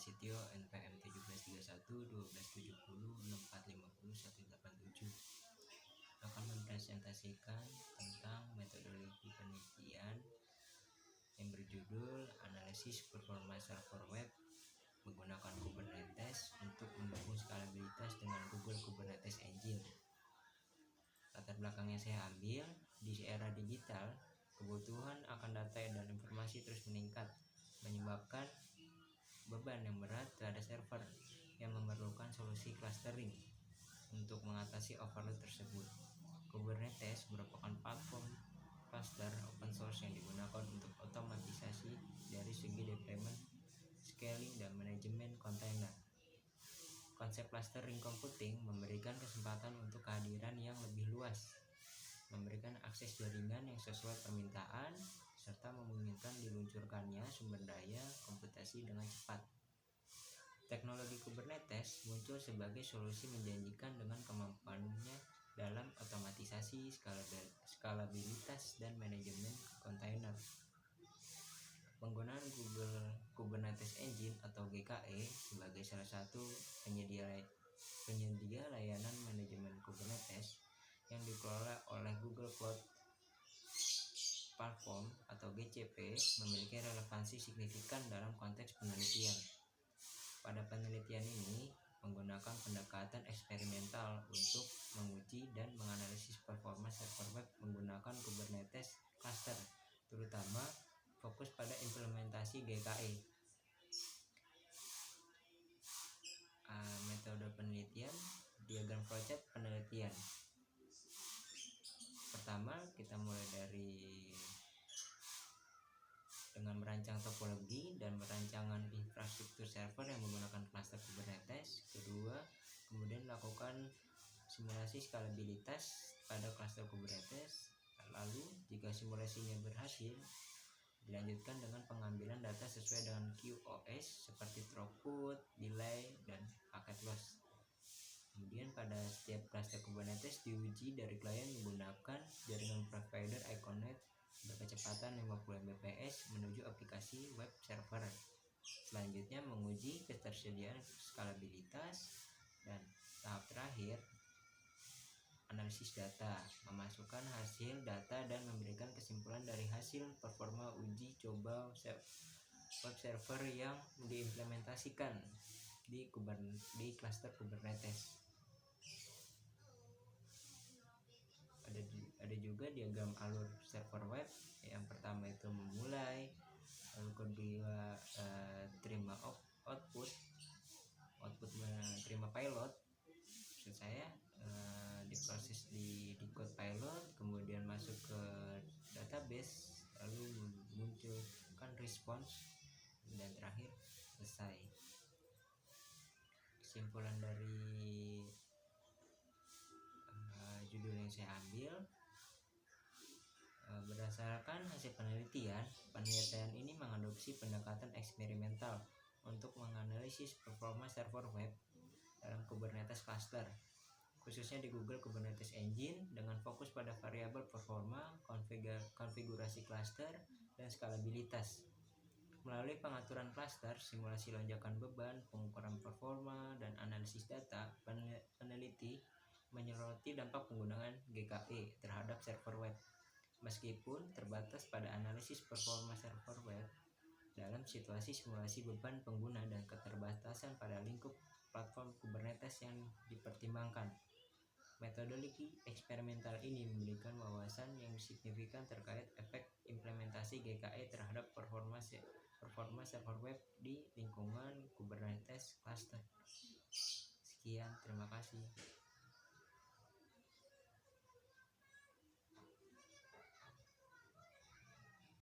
Sitio NPM 1731 1270 6450 187 akan mempresentasikan tentang metodologi penelitian yang berjudul Analisis Performa Server Web menggunakan Kubernetes untuk mendukung skalabilitas dengan Google Kubernetes Engine. Latar belakang yang saya ambil, di era digital, kebutuhan akan data dan informasi terus meningkat, menyebabkan beban yang berat terhadap server yang memerlukan solusi clustering untuk mengatasi overload tersebut. Kubernetes merupakan platform cluster open source yang digunakan untuk otomatisasi dari segi deployment, scaling, dan manajemen kontainer. Konsep clustering computing memberikan kesempatan untuk kehadiran yang lebih luas, memberikan akses jaringan yang sesuai permintaan, serta memungkinkan diluncurkannya sumber daya komputasi dengan cepat. Teknologi Kubernetes muncul sebagai solusi menjanjikan dengan kemampuannya dalam otomatisasi, skalabilitas, dan manajemen kontainer. Penggunaan Google Kubernetes Engine atau GKE sebagai salah satu penyedia layanan manajemen Kubernetes yang dikelola oleh Google Cloud Platform atau GCP memiliki relevansi signifikan dalam konteks penelitian. Pada penelitian ini menggunakan pendekatan eksperimental untuk menguji dan menganalisis performa server web menggunakan Kubernetes cluster, terutama fokus pada implementasi GKE. Metode penelitian, diagram flowchart penelitian. Pertama, kita mulai dengan merancang topologi dan perancangan infrastruktur server yang menggunakan cluster Kubernetes. Kedua, kemudian lakukan simulasi skalabilitas pada cluster Kubernetes. Lalu, jika simulasinya berhasil, dilanjutkan dengan pengambilan data sesuai dengan QoS seperti throughput, delay, dan packet loss. Kemudian pada setiap cluster Kubernetes diuji dari klien menggunakan jaringan provider Iconet berkecepatan 50 Mbps menuju aplikasi web server. Selanjutnya menguji ketersediaan skalabilitas, dan tahap terakhir analisis data, memasukkan hasil data dan memberikan kesimpulan dari hasil performa uji coba web server yang diimplementasikan di cluster Kubernetes. Ada juga diagram alur server web. Yang pertama itu memulai, lalu kedua terima output terima pilot. Maksud saya diproses di code pilot, kemudian masuk ke database, lalu munculkan response, dan terakhir selesai. Kesimpulan dari judul yang saya ambil, berdasarkan hasil penelitian ini mengadopsi pendekatan eksperimental untuk menganalisis performa server web dalam Kubernetes cluster, khususnya di Google Kubernetes Engine, dengan fokus pada variabel performa, konfigurasi cluster, dan skalabilitas. Melalui pengaturan cluster, simulasi lonjakan beban, pengukuran performa, dan analisis data, peneliti menyoroti dampak penggunaan GKE terhadap server web. Meskipun terbatas pada analisis performa server web, dalam situasi simulasi beban pengguna dan keterbatasan pada lingkup platform Kubernetes yang dipertimbangkan, metodologi eksperimental ini memberikan wawasan yang signifikan terkait efek implementasi GKE terhadap performa server web di lingkungan Kubernetes cluster. Sekian, terima kasih.